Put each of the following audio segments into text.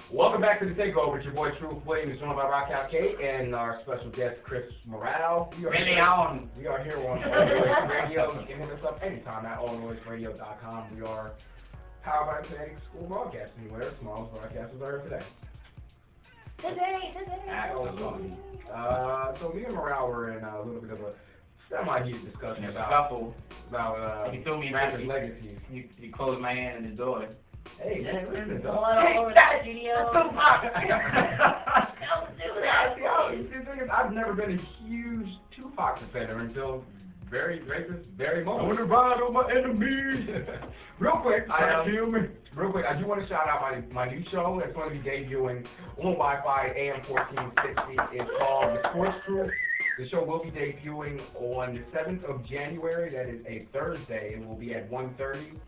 Welcome back to the Takeover. It's your boy True Flame, is joined by Rockout Kate and our special guest Chrismorale. We are here on Illinois Radio. You can hit us up anytime at illinoisradio.com. We are powered by today's school broadcast anywhere. Tomorrow's broadcasters are here today. Absolutely. So me and Morale were in a little bit of a semi-heated discussion about he told me rappers' legacies. He closed my hand in the door. Hey, man, listen, All over the studio. Don't do that. I've never been a huge Tupac defender until very moment. I want to ride on my enemies. Real quick, I do want to shout out my new show that's going to be debuting on Wi-Fi AM 1460. It's called The Sports Crew. The show will be debuting on the 7th of January. That is a Thursday. It will be at 1:30.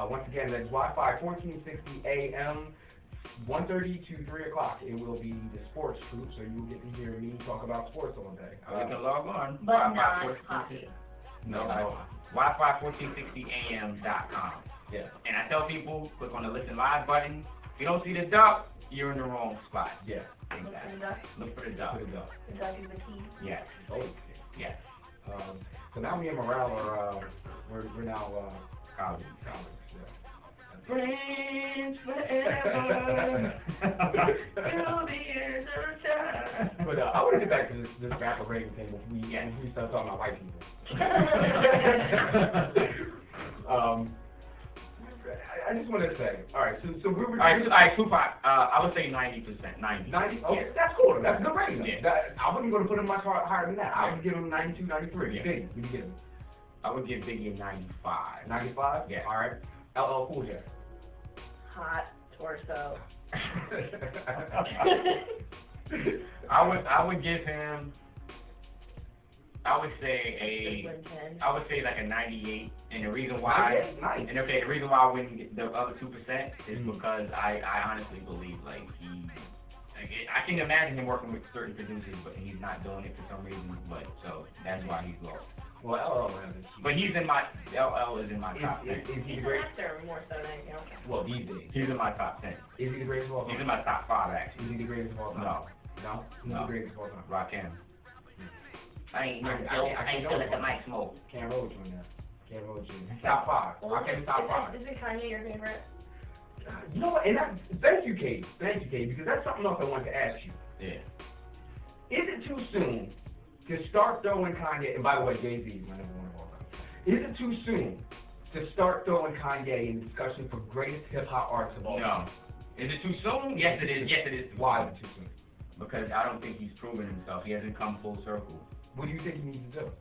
Once again, that's Wi-Fi 1460 AM, 1:30 to 3 o'clock. It will be the Sports Crew, so you will get to hear me talk about sports all day. You can log on. But not hockey. No. Wi-Fi 1460am.com. Yeah. And I tell people, click on the Listen Live button. If you don't see the duck, you're in the wrong spot. Yeah. Exactly. Look for the duck. The duck is the key. Yes. Oh, yes. So now me and Morale are, we're now colleagues. Yeah. Friends forever. Till the end of time. But I want to get back to this rapper rating thing before we start talking about white people. I just wanted to say, all right, so we were... All right, Tupac, I would say 90%. 90. 90? Okay, that's cool. That's a good rating. Yeah. I wasn't going to put him much higher than that. I would give him 92, 93. Yeah. Biggie, what do you give him? I would give Biggie a 95. 95? Yeah. All right. LL Cool J. Hot torso. I would give him, I would say like a 98, and the reason why, Nice. and okay, the reason why I wouldn't get the other 2% is because I honestly believe like I can imagine him working with certain producers, but he's not doing it for some reason, but so that's why he's lost. Well, LL But LL is in my top 10. Is he He's the an greatest? actor more so than anything else. Well, these days. He's in my top 10. Is he the greatest of all time? He's in my top 5 actually. Is he the greatest of all time? No. No? Who's the greatest of all time? Rakim. I ain't still let the mic smoke. Can't roll with you now. Can't roll with you. Top 5. Rakim's top 5. Is it Kanye your favorite? You know what? And thank you, Kate. Thank you, Kate, because that's something else I wanted to ask you. Yeah. Is it too soon to start throwing Kanye, and by the way, Jay-Z is my number one of all time. Is it too soon to start throwing Kanye in discussion for greatest hip-hop artists of all time? No. Is it too soon? Yes, it is. Yes, it is. Why is it too soon? Because I don't think he's proven himself. He hasn't come full circle. What do you think he needs to do?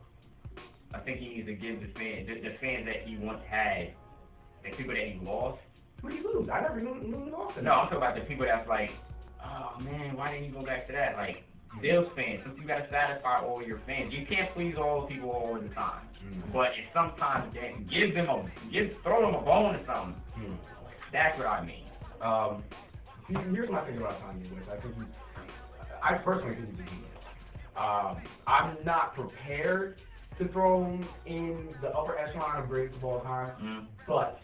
I think he needs to give the fans that he once had, the people that he lost. What do you lose? I never knew he lost it. No, I'm talking about the people that's like, oh man, why didn't you go back to that? Like, Bills fans, since you gotta satisfy all your fans. You can't please all the people all the time. But it's sometimes throw them a bone or something. That's what I mean. See, here's my thing about Kanye West. I personally think he's a genius. I'm not prepared to throw him in the upper echelon of greatest of all time, but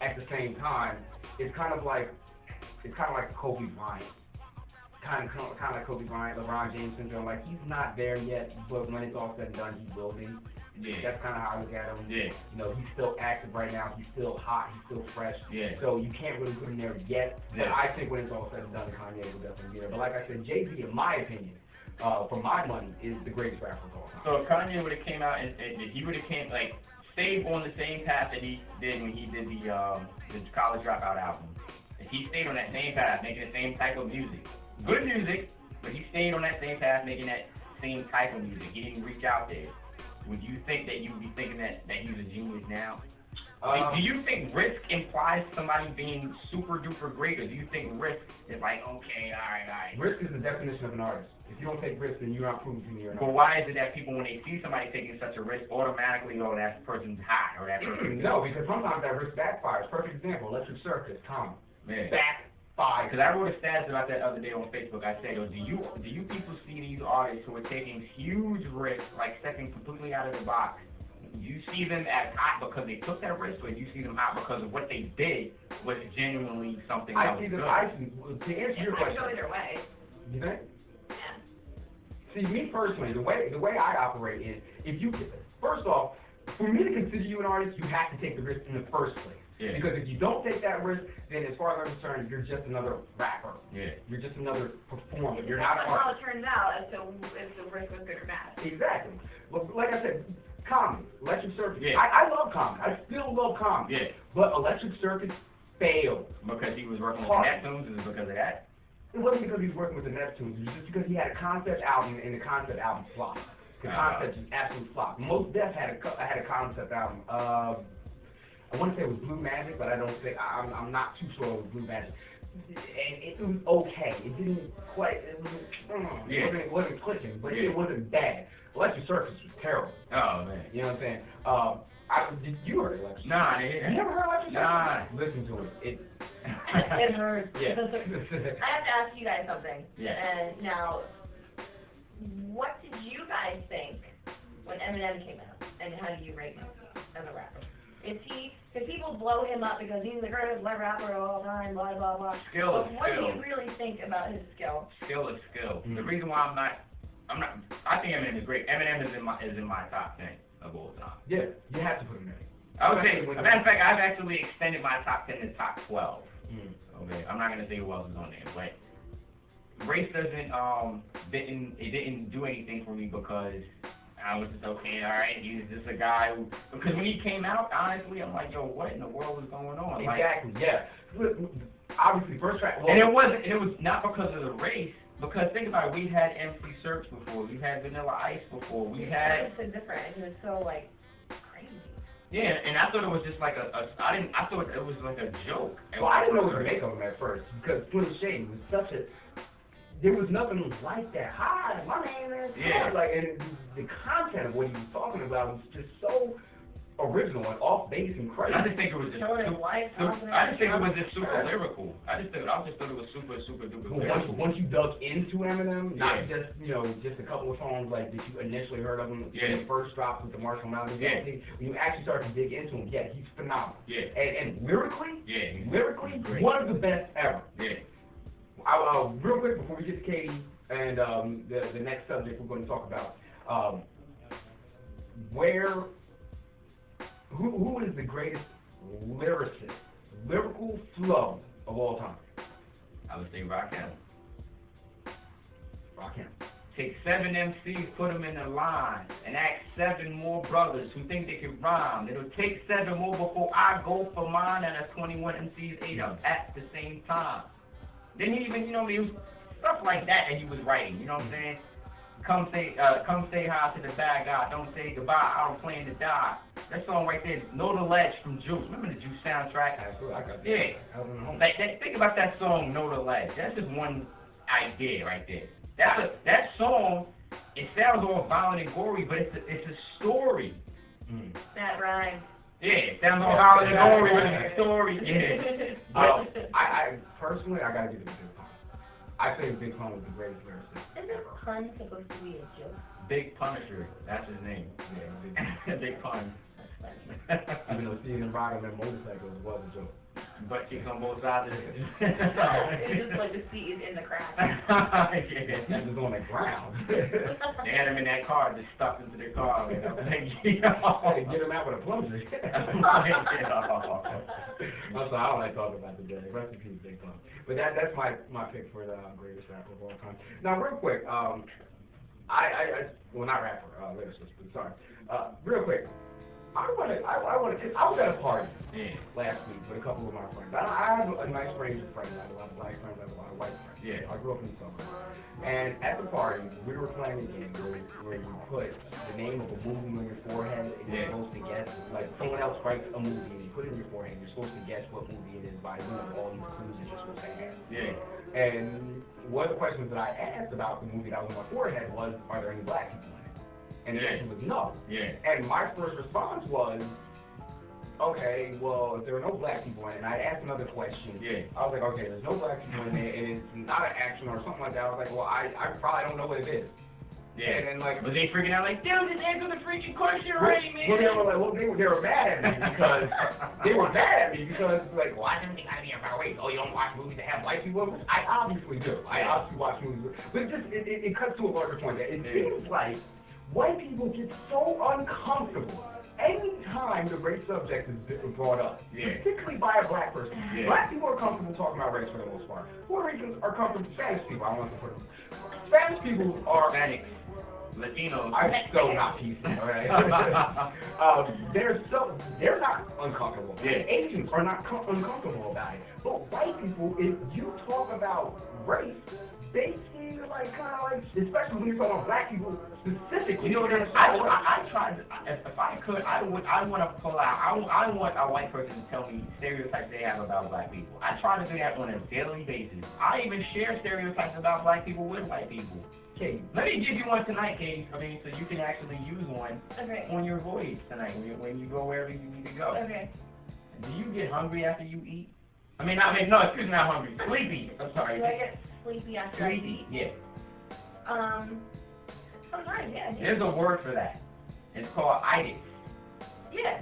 at the same time, it's kind of like Kobe Bryant. Kind of like Kobe Bryant, LeBron James syndrome. Like, he's not there yet, but when it's all said and done, he will be. Yeah. That's kind of how I look at him. Yeah. You know, he's still active right now. He's still hot. He's still fresh. Yeah. So you can't really put him there yet. But I think when it's all said and done, Kanye will definitely be there. But like I said, Jay-Z, in my opinion, for my money, is the greatest rapper of all time. So if Kanye would have came out and he would have stayed on the same path that he did when he did the College Dropout album. If he stayed on that same path, making the same type of music, good music, but he stayed on that same path, making that same type of music. He didn't reach out there. Would you think that you would be thinking that he's a genius now? Do you think risk implies somebody being super duper great, or do you think risk is like, okay, all right? Risk is the definition of an artist. If you don't take risks, then you're not proving to me you're an But why is it that people, when they see somebody taking such a risk, automatically, oh, that person's hot, or that person... No, because sometimes that risk backfires. Perfect example, Electric Circus, Tom. Backfires. Because I wrote a status about that other day on Facebook. I said, do you people see these artists who are taking huge risks, like stepping completely out of the box? Do you see them as hot because they took that risk, or do you see them hot because of what they did was genuinely something I that see was the good. to answer your It might question. go either way. You think? Yeah. See, me personally, the way I operate is, if you, first off, for me to consider you an artist, you have to take the risk in the first place. Yeah. Because if you don't take that risk, then as far as I'm concerned, you're just another rapper. Yeah. You're just another performer. It You're depends not an on how artist. it turns out as to if the risk was good or bad. Exactly. But like I said, comedy, Electric Circus. Yeah. I love comedy. I still love comedy. Yeah. But Electric Circus failed. Because he was working with Hard. the Neptunes, is it because of that? It wasn't because he was working with the Neptunes. It was just because he had a concept album, and the concept album flopped. The concept just absolutely flopped. Most Def had a concept album. I want to say it was Blue Magic, but I don't think I'm not too sure it was Blue Magic. And it was okay. It didn't quite. It wasn't clicking, but it wasn't bad. Electric Circus was terrible. Oh man. You know what I'm saying? Did you heard Electric Circus? Nah, I didn't hear You never heard Electric Circus? Nah. Listen to it. It hurts. Yeah. I have to ask you guys something. Yeah. And now, what did you guys think when Eminem came out? And how do you rate him as a rapper? Because people blow him up because he's the greatest rapper of all time, blah, blah, blah. Skill is But what skill. do you really think about his skill? Skill is skill. Mm-hmm. The reason why I think Eminem is great. Eminem is in my top 10 of all time. Yeah, you have to put him there. I would say, as a matter of fact, I've actually extended my top 10 to top 12. Okay, I'm not gonna say who else is on there, but race didn't do anything for me because I was just okay, all right. He's just a guy who, because when he came out, honestly, I'm like, yo, what in the world is going on? Exactly. Yeah. Obviously, first track. Well, And it was not because of the race. Because think about it, we had MC Search before, we had Vanilla Ice before, we had. It was so different. It was so like crazy. Yeah, and I thought it was just like I thought it was like a joke. Well, I didn't know what to make of him at first because Slim Shady was such a. There was nothing like that. Hi, my name is. Yeah. Like, and the content of what he was talking about was just so original and off base and crazy. I just think it was just super lyrical. I just thought it was super duper lyrical. Once you dug into Eminem, not just just a couple of songs like that you initially heard of him when he first dropped with the Marshall Mountains. Yeah. When you actually start to dig into him, he's phenomenal. Yeah. And lyrically, Great. one of the best ever. Yeah. Real quick before we get to Katie and the next subject we're going to talk about, who is the greatest lyricist, lyrical flow of all time? I would say Rakim. Rakim. Take 7 MCs, put them in a line, and ask 7 more brothers who think they can rhyme. It'll take 7 more before I go for mine, and that's 21 MCs, 8 up at the same time. Then he even, it was stuff like that he was writing, you know what I'm saying? Come say hi to the bad guy, don't say goodbye, I don't plan to die. That song right there, Know the Ledge from Juice. Remember the Juice soundtrack? Absolutely, I got that. Yeah. Like think about that song, Know the Ledge. That's just one idea right there. That song, it sounds all violent and gory, but it's a story. That rhymes. Yeah, it sounds all violent and gory, but it's a story. Yeah. I personally, I gotta give it to Big Pun. I think Big Pun was the greatest lyricist. Isn't pun supposed to be a joke? Big Punisher, that's his name. Yeah, Big Pun. even though seeing him ride on that motorcycle was a joke. Butt cheeks on both sides of it. It's just like the seat is in the crack. He was on the ground. They had him in that car, just stuck into their car. They get him out with a plunger. I'm sorry, I don't like talking about the day. Rest in peace, Big Pun. But that's my pick for the greatest rapper of all time. Now, real quick, well, not rapper, lyricist, but sorry. Real quick, I was at a party last week with a couple of my friends. I have a nice range of friends. I have a lot of black friends, I have a lot of white friends. Yeah. I grew up in the suburbs. And at the party, we were playing a game where you put the name of a movie on your forehead and you're supposed to guess, like someone else writes a movie and you put it in your forehead and you're supposed to guess what movie it is by all these clues that you're supposed to have. Yeah. And one of the questions that I asked about the movie that was on my forehead was, are there any black people in it? And the answer was no. Yeah. And my first response was, okay, well, if there are no black people in it, and I asked another question. Yeah. I was like, okay, there's no black people in it, and it's not an action or something like that. I was like, well, I probably don't know what it is. Yeah. And then, like, was they freaking out like, dude, just answer the freaking question already, man? Well, they were like, they were mad at me because like, well, I didn't think I'd be about wait. Oh, you don't watch movies that have white people in them. I obviously do. I obviously watch movies. But it cuts to a larger point that it seems like white people get so uncomfortable anytime the race subject is brought up, particularly by a black person. Black people are comfortable talking about race for the most part. Puerto Ricans are comfortable. Spanish people, I don't want to put them. Spanish people are... Hispanics. Latinos. I'm so not PC, alright? They're not uncomfortable. Asians are not uncomfortable about it. But white people, if you talk about race, they seem like kind of like, especially when you're talking about black people specifically. You know what it is? I tried, if I could, I want to pull out, I want a white person to tell me stereotypes they have about black people. I try to do that on a daily basis. I even share stereotypes about black people with white people. Okay, let me give you one tonight, Katie. I mean, so you can actually use one on your voyage tonight when you go wherever you need to go. Okay. Do you get hungry after you eat? No, excuse me, not hungry. Sleepy. I'm sorry. Do I get sleepy after I eat? Yeah. Sometimes, yeah. There's a word for that. It's called itis. Yeah.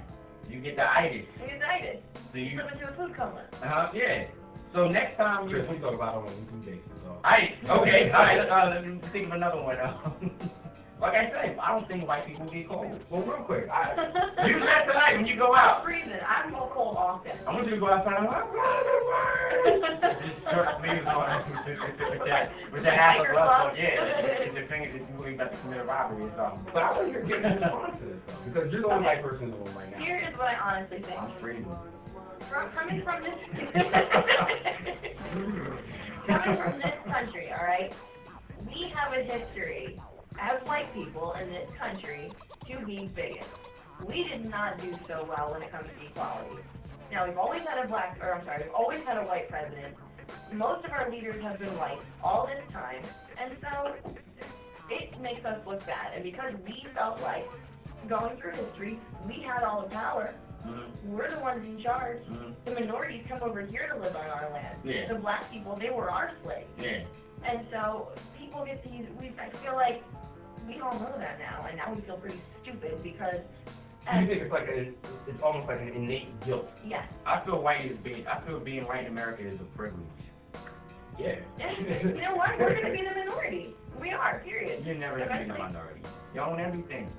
You get the itis. I get the itis. So you slip into a food coma. Yeah. So next time we talk about it on a weekly basis. Itis. Okay. All right. Let me think of another one. Like I said, I don't think white people get cold. Well, real quick, use that tonight when you go out. I'm freezing. I'm so cold often. I want you to go outside. Just short sleeves on with the half of glove. Yeah, your fingers is moving about to commit a robbery or something. But I want to get your response to this though, because you're the only white person in the room right now. Here is what I honestly think. I'm freezing. Coming from this country, all right, we have a history as white people in this country to be bigots. We did not do so well when it comes to equality. Now, we've always had we've always had a white president. Most of our leaders have been white all this time, and so it makes us look bad. And because we felt like, going through history, we had all the power. We're the ones in charge. The minorities come over here to live on our land. The black people, they were our slaves. And so people get these, I feel like we all know that now, and now we feel pretty stupid because... You think it's almost like an innate guilt? Yes. I feel being white in America is a privilege. Yeah. You know what? We're going to be the minority. We are, period. You're never going to be the minority. You own everything.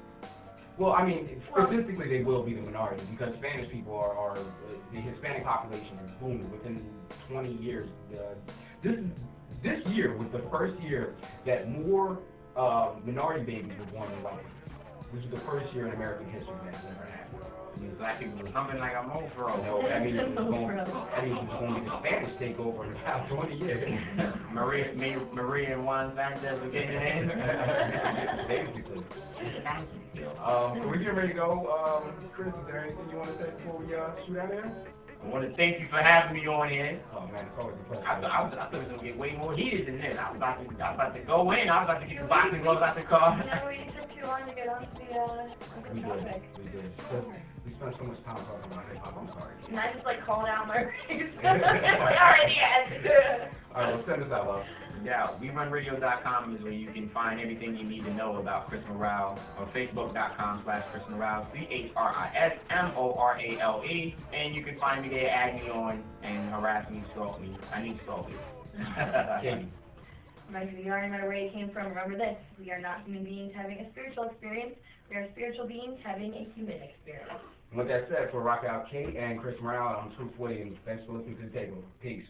Well, I mean, statistically they will be the minority because Spanish people are the Hispanic population is booming within 20 years. This year was the first year that more minority babies were born than white people. This is the first year in American history that's never happened. I mean, black people were humping like a mofro. No, that means it's going to be the Spanish takeover in about 20 years. Maria and Juan Sanchez are getting in. Basically. We're getting ready to go. Chris, is there anything you want to say before we shoot out there? I want to thank you for having me on here. Oh man, it's always a pleasure. I thought it was going to get way more heated than this. I was about to go in. I was about to get the boxing gloves out the car. No, we took too long to get onto the topic. We did. We spent so much time talking about hip-hop, I'm sorry. And I just called out my race. Already had. Alright, well, send us out, love. Yeah, WeRunRadio.com is where you can find everything you need to know about Chris Morale, or Facebook.com/Chris Morale, ChrisMorale, and you can find me there, add me on, and harass me, stalk me. I need stalkers. Remember, no matter where you came from, remember this: we are not human beings having a spiritual experience. We are spiritual beings having a human experience. And with that said, for Rock Out Kate and Chris Morale, I'm Truth Williams. Thanks for listening to The Takeover. Peace.